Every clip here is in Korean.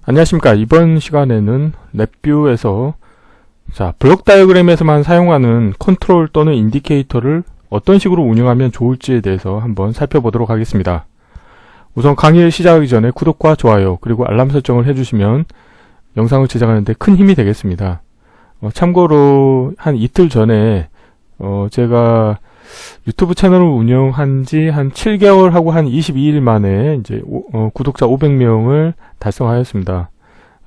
안녕하십니까. 이번 시간에는 랩뷰에서 블록 다이어그램에서만 사용하는 컨트롤 또는 인디케이터를 어떤 식으로 운영하면 좋을지에 대해서 한번 살펴보도록 하겠습니다. 우선 강의를 시작하기 전에 구독과 좋아요 그리고 알람 설정을 해주시면 영상을 제작하는데 큰 힘이 되겠습니다. 참고로 한 이틀 전에 제가 유튜브 채널을 운영한 지 한 7개월 하고 한 22일 만에 이제 구독자 500명을 달성하였습니다.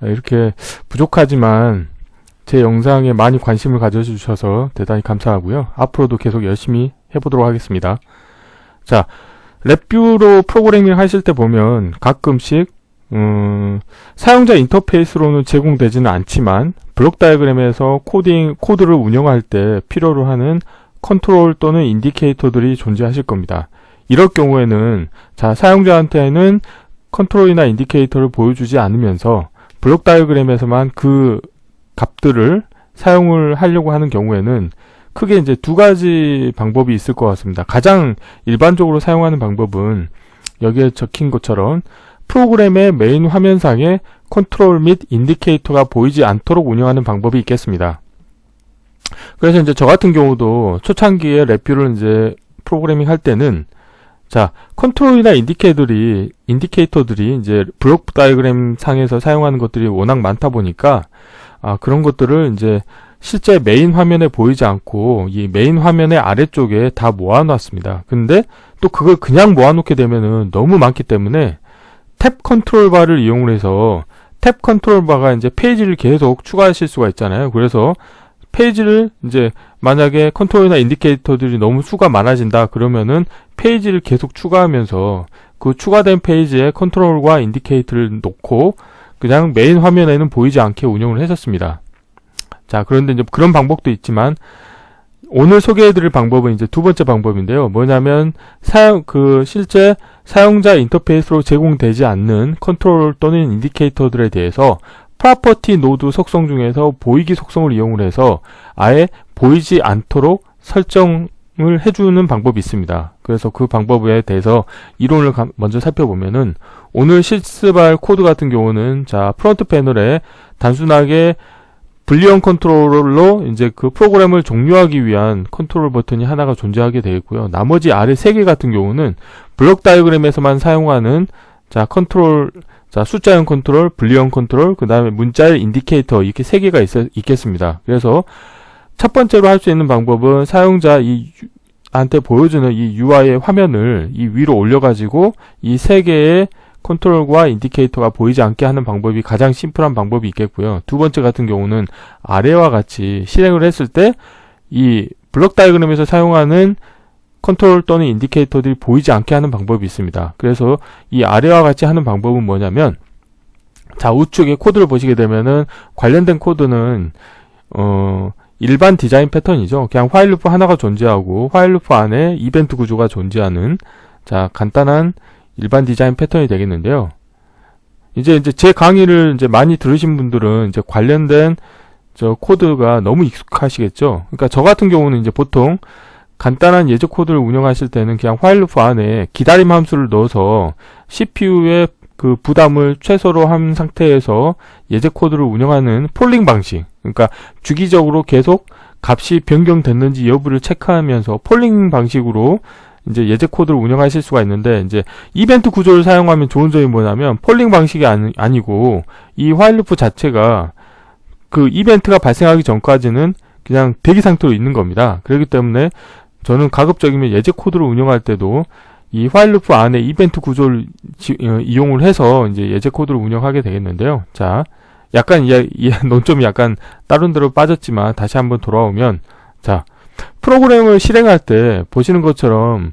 이렇게 부족하지만 제 영상에 많이 관심을 가져주셔서 대단히 감사하고요. 앞으로도 계속 열심히 해보도록 하겠습니다. 자, 랩뷰로 프로그래밍 하실 때 보면 가끔씩 사용자 인터페이스로는 제공되지는 않지만 블록 다이어그램에서 코드를 운영할 때 필요로 하는 컨트롤 또는 인디케이터들이 존재하실 겁니다. 이럴 경우에는 사용자한테는 컨트롤이나 인디케이터를 보여주지 않으면서 블록 다이어그램에서만 그 값들을 사용을 하려고 하는 경우에는 크게 이제 두 가지 방법이 있을 것 같습니다. 가장 일반적으로 사용하는 방법은 여기에 적힌 것처럼 프로그램의 메인 화면상에 컨트롤 및 인디케이터가 보이지 않도록 운영하는 방법이 있겠습니다. 그래서 이제 저 같은 경우도 초창기에 랩뷰를 이제 프로그래밍 할 때는 컨트롤이나 인디케이터들이 이제 블록 다이어그램 상에서 사용하는 것들이 워낙 많다 보니까 그런 것들을 이제 실제 메인 화면에 보이지 않고 이 메인 화면의 아래쪽에 다 모아놨습니다. 근데 또 그걸 그냥 모아놓게 되면은 너무 많기 때문에 탭 컨트롤 바를 이용을 해서 탭 컨트롤 바가 이제 페이지를 계속 추가하실 수가 있잖아요. 그래서 페이지를 이제 만약에 컨트롤이나 인디케이터들이 너무 수가 많아진다 그러면은 페이지를 계속 추가하면서 그 추가된 페이지에 컨트롤과 인디케이터를 놓고 그냥 메인 화면에는 보이지 않게 운영을 했었습니다. 그런데 이제 그런 방법도 있지만 오늘 소개해드릴 방법은 이제 두 번째 방법인데요. 뭐냐면 실제 사용자 인터페이스로 제공되지 않는 컨트롤 또는 인디케이터들에 대해서 프로퍼티 노드 속성 중에서 보이기 속성을 이용을 해서 아예 보이지 않도록 설정을 해주는 방법이 있습니다. 그래서 그 방법에 대해서 이론을 먼저 살펴보면은 오늘 실습할 코드 같은 경우는 프론트 패널에 단순하게 불리언 컨트롤러 이제 그 프로그램을 종료하기 위한 컨트롤 버튼이 하나가 존재하게 되어 있고요. 나머지 아래 3개 같은 경우는 블록 다이어그램에서만 사용하는 컨트롤 숫자형 컨트롤, 불리언 컨트롤, 그 다음에 문자열 인디케이터 이렇게 3개가 있겠습니다. 그래서 첫 번째로 할 수 있는 방법은 사용자한테 보여주는 이 UI의 화면을 이 위로 올려가지고 이 3개의 컨트롤과 인디케이터가 보이지 않게 하는 방법이 가장 심플한 방법이 있겠고요. 두 번째 같은 경우는 아래와 같이 실행을 했을 때 이 블록 다이어그램에서 사용하는 컨트롤 또는 인디케이터들이 보이지 않게 하는 방법이 있습니다. 그래서 이 아래와 같이 하는 방법은 뭐냐면 우측에 코드를 보시게 되면은 관련된 코드는 일반 디자인 패턴이죠. 그냥 화일 루프 하나가 존재하고 화일 루프 안에 이벤트 구조가 존재하는 간단한 일반 디자인 패턴이 되겠는데요. 이제 제 강의를 이제 많이 들으신 분들은 이제 관련된 코드가 너무 익숙하시겠죠. 그러니까 저 같은 경우는 이제 보통 간단한 예제 코드를 운영하실 때는 그냥 화일 루프 안에 기다림 함수를 넣어서 CPU의 그 부담을 최소로 한 상태에서 예제 코드를 운영하는 폴링 방식, 그러니까 주기적으로 계속 값이 변경됐는지 여부를 체크하면서 폴링 방식으로 이제 예제 코드를 운영하실 수가 있는데, 이제 이벤트 구조를 사용하면 좋은 점이 뭐냐면 폴링 방식이 아니고 이 화일 루프 자체가 그 이벤트가 발생하기 전까지는 그냥 대기 상태로 있는 겁니다. 그렇기 때문에 저는 가급적이면 예제 코드를 운영할 때도 이 화일 루프 안에 이벤트 구조를 이용을 해서 이제 예제 코드를 운영하게 되겠는데요. 약간 논점이 약간 다른 데로 빠졌지만 다시 한번 돌아오면 프로그램을 실행할 때 보시는 것처럼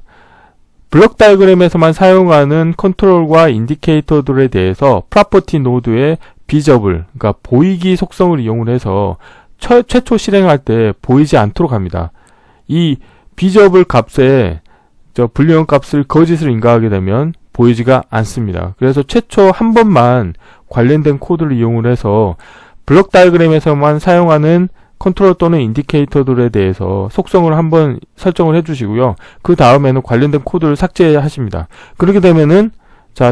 블록 다이어그램에서만 사용하는 컨트롤과 인디케이터들에 대해서 프로퍼티 노드의 비저블, 그러니까 보이기 속성을 이용을 해서 최초 실행할 때 보이지 않도록 합니다. 이 비저블 값에 불리언 값을 거짓을 인가하게 되면 보이지가 않습니다. 그래서 최초 한 번만 관련된 코드를 이용을 해서 블록 다이어그램에서만 사용하는 컨트롤 또는 인디케이터들에 대해서 속성을 한번 설정을 해주시고요. 그 다음에는 관련된 코드를 삭제하십니다. 그렇게 되면은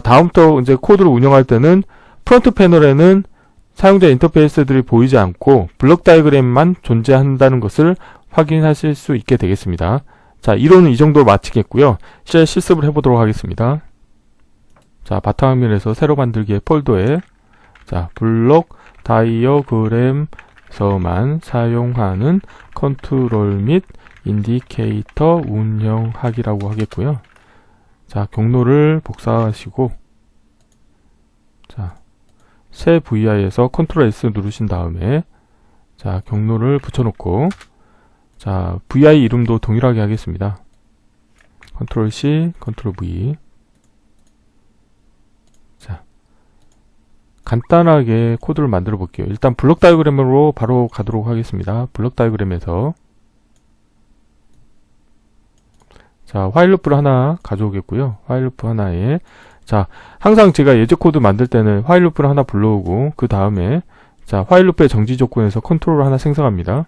다음부터 이제 코드를 운영할 때는 프론트 패널에는 사용자 인터페이스들이 보이지 않고 블록 다이어그램만 존재한다는 것을 확인하실 수 있게 되겠습니다. 자, 이론은 이 정도로 마치겠고요. 이제 실습을 해보도록 하겠습니다. 자, 바탕화면에서 새로 만들기의 폴더에 자, 블록 다이어그램에서만 사용하는 컨트롤 및 인디케이터 운영하기라고 하겠고요. 자, 경로를 복사하시고 자, 새 VI에서 컨트롤 S 누르신 다음에 자, 경로를 붙여놓고 자, VI 이름도 동일하게 하겠습니다. 컨트롤 C, 컨트롤 V. 자, 간단하게 코드를 만들어 볼게요. 일단 블록 다이어그램으로 바로 가도록 하겠습니다. 블록 다이어그램에서 자, 화일 루프를 하나 가져오겠고요. 화일 루프 하나에 자, 항상 제가 예제 코드 만들 때는 화일 루프를 하나 불러오고 그 다음에 자, 화일 루프의 정지 조건에서 컨트롤을 하나 생성합니다.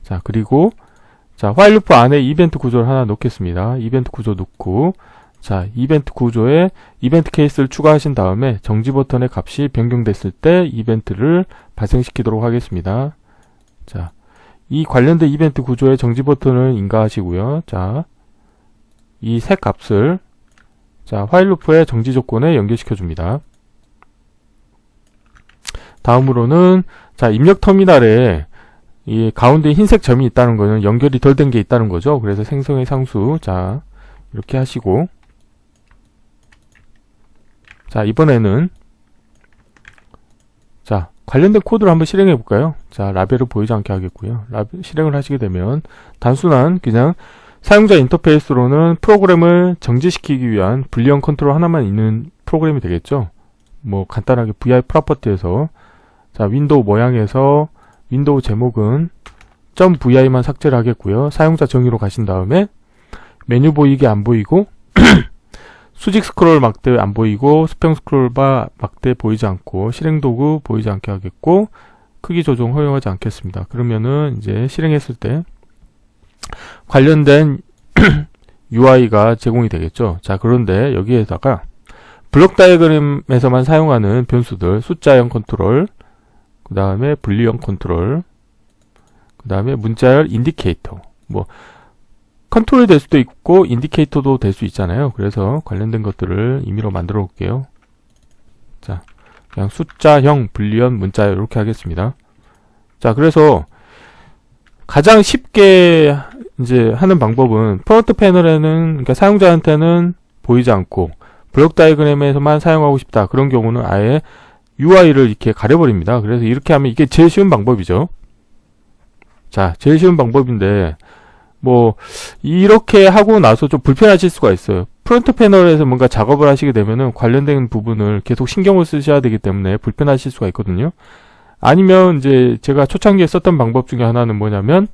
자, 그리고 자, 화일 루프 안에 이벤트 구조를 하나 넣겠습니다. 이벤트 구조 넣고 자, 이벤트 구조에 이벤트 케이스를 추가하신 다음에 정지 버튼의 값이 변경됐을 때 이벤트를 발생시키도록 하겠습니다. 자, 이 관련된 이벤트 구조의 정지 버튼을 인가하시고요. 자, 이 새 값을 자, 화일 루프의 정지 조건에 연결시켜 줍니다. 다음으로는 자, 입력 터미널에 이 가운데 흰색 점이 있다는 거는 연결이 덜 된 게 있다는 거죠. 그래서 생성의 상수 자, 이렇게 하시고 자, 이번에는 자, 관련된 코드를 한번 실행해 볼까요? 자, 라벨을 보이지 않게 하겠고요. 실행을 하시게 되면 단순한 그냥 사용자 인터페이스로는 프로그램을 정지시키기 위한 불리언 컨트롤 하나만 있는 프로그램이 되겠죠. 뭐 간단하게 VI 프로퍼티에서 자, 윈도우 모양에서 윈도우 제목은 .vi만 삭제를 하겠고요. 사용자 정의로 가신 다음에 메뉴 보이게 안 보이고 수직 스크롤 막대 안 보이고 수평 스크롤 바 막대 보이지 않고 실행 도구 보이지 않게 하겠고 크기 조정 허용하지 않겠습니다. 그러면은 이제 실행했을 때 관련된 UI가 제공이 되겠죠. 자, 그런데 여기에다가 블록 다이어그램에서만 사용하는 변수들 숫자형 컨트롤 그 다음에 분리형 컨트롤 그 다음에 문자열 인디케이터 뭐 컨트롤이 될 수도 있고 인디케이터도 될 수 있잖아요. 그래서 관련된 것들을 임의로 만들어 볼게요. 자, 그냥 숫자형 분리형 문자열 이렇게 하겠습니다. 자, 그래서 가장 쉽게 이제 하는 방법은 프론트 패널에는 그러니까 사용자한테는 보이지 않고 블록 다이어그램에서만 사용하고 싶다. 그런 경우는 아예 UI를 이렇게 가려버립니다. 그래서 이렇게 하면 이게 제일 쉬운 방법이죠. 자, 제일 쉬운 방법인데 뭐 이렇게 하고 나서 좀 불편하실 수가 있어요. 프론트 패널에서 뭔가 작업을 하시게 되면은 관련된 부분을 계속 신경을 쓰셔야 되기 때문에 불편하실 수가 있거든요. 아니면 이제 제가 초창기에 썼던 방법 중에 하나는 뭐냐면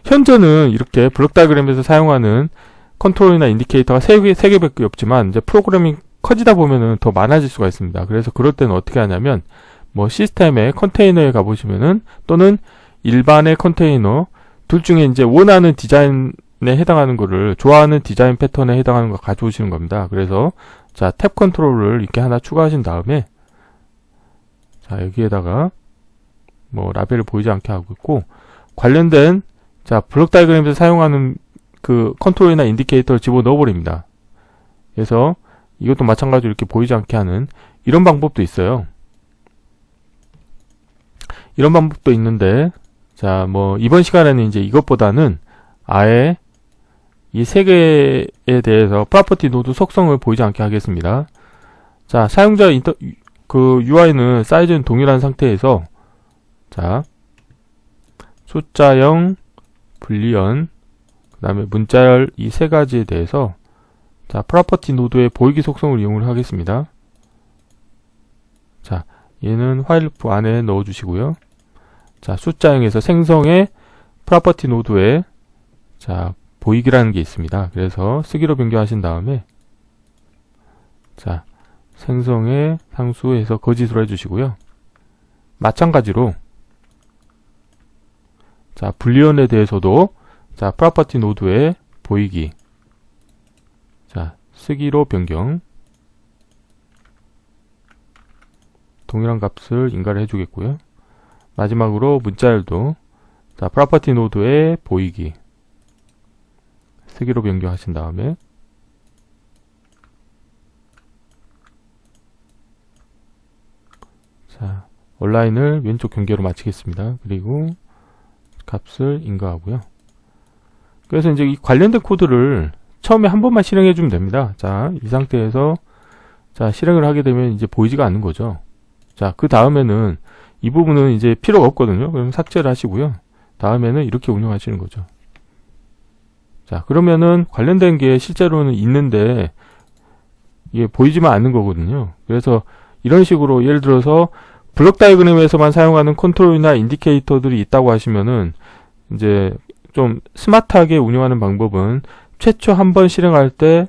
현재는 이렇게 블록 다이어그램에서 사용하는 컨트롤이나 인디케이터가 3개밖에 없지만 이제 프로그램이 커지다 보면은 더 많아질 수가 있습니다. 그래서 그럴 때는 어떻게 하냐면 뭐 시스템의 컨테이너에 가보시면은 또는 일반의 컨테이너 둘 중에 이제 원하는 디자인에 해당하는 거를 좋아하는 디자인 패턴에 해당하는 거 가져오시는 겁니다. 그래서 자, 탭 컨트롤을 이렇게 하나 추가하신 다음에 자, 여기에다가 뭐 라벨을 보이지 않게 하고 있고 관련된 자, 블록 다이어그램에서 사용하는 그 컨트롤이나 인디케이터를 집어넣어 버립니다. 그래서 이것도 마찬가지로 이렇게 보이지 않게 하는 이런 방법도 있어요. 이런 방법도 있는데 자, 뭐 이번 시간에는 이제 이것보다는 아예 이 세 개에 대해서 프로퍼티 노드 속성을 보이지 않게 하겠습니다. 자, 사용자 그 UI는 사이즈는 동일한 상태에서 자, 숫자형, 분리형, 그 다음에 문자열 이 세 가지에 대해서 자, 프로퍼티 노드의 보이기 속성을 이용을 하겠습니다. 자, 얘는 화일 루프 안에 넣어 주시고요. 자, 숫자형에서 생성의 프로퍼티 노드에 자, 보이기라는 게 있습니다. 그래서 쓰기로 변경하신 다음에 자, 생성의 상수에서 거짓으로 해주시고요. 마찬가지로 자, 불리언에 대해서도 자, 프로퍼티 노드에 보이기 자, 쓰기로 변경 동일한 값을 인가를 해주겠고요. 마지막으로 문자열도 자, 프로퍼티 노드에 보이기 세기로 변경하신 다음에 자, 온라인을 왼쪽 경계로 마치겠습니다. 그리고 값을 인가하고요. 그래서 이제 이 관련된 코드를 처음에 한 번만 실행해 주면 됩니다. 자, 이 상태에서 자, 실행을 하게 되면 이제 보이지가 않는 거죠. 자, 그 다음에는 이 부분은 이제 필요가 없거든요. 그럼 삭제를 하시고요. 다음에는 이렇게 운영하시는 거죠. 자, 그러면은 관련된 게 실제로는 있는데 이게 보이지만 않는 거거든요. 그래서 이런 식으로 예를 들어서 블록 다이어그램에서만 사용하는 컨트롤이나 인디케이터들이 있다고 하시면은 이제 좀 스마트하게 운영하는 방법은 최초 한번 실행할 때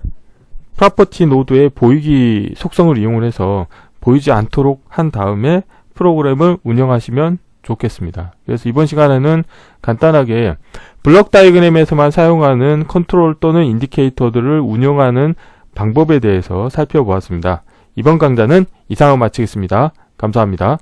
프로퍼티 노드의 보이기 속성을 이용을 해서 보이지 않도록 한 다음에 프로그램을 운영하시면 좋겠습니다. 그래서 이번 시간에는 간단하게 블록 다이어그램에서만 사용하는 컨트롤 또는 인디케이터들을 운영하는 방법에 대해서 살펴보았습니다. 이번 강좌는 이상으로 마치겠습니다. 감사합니다.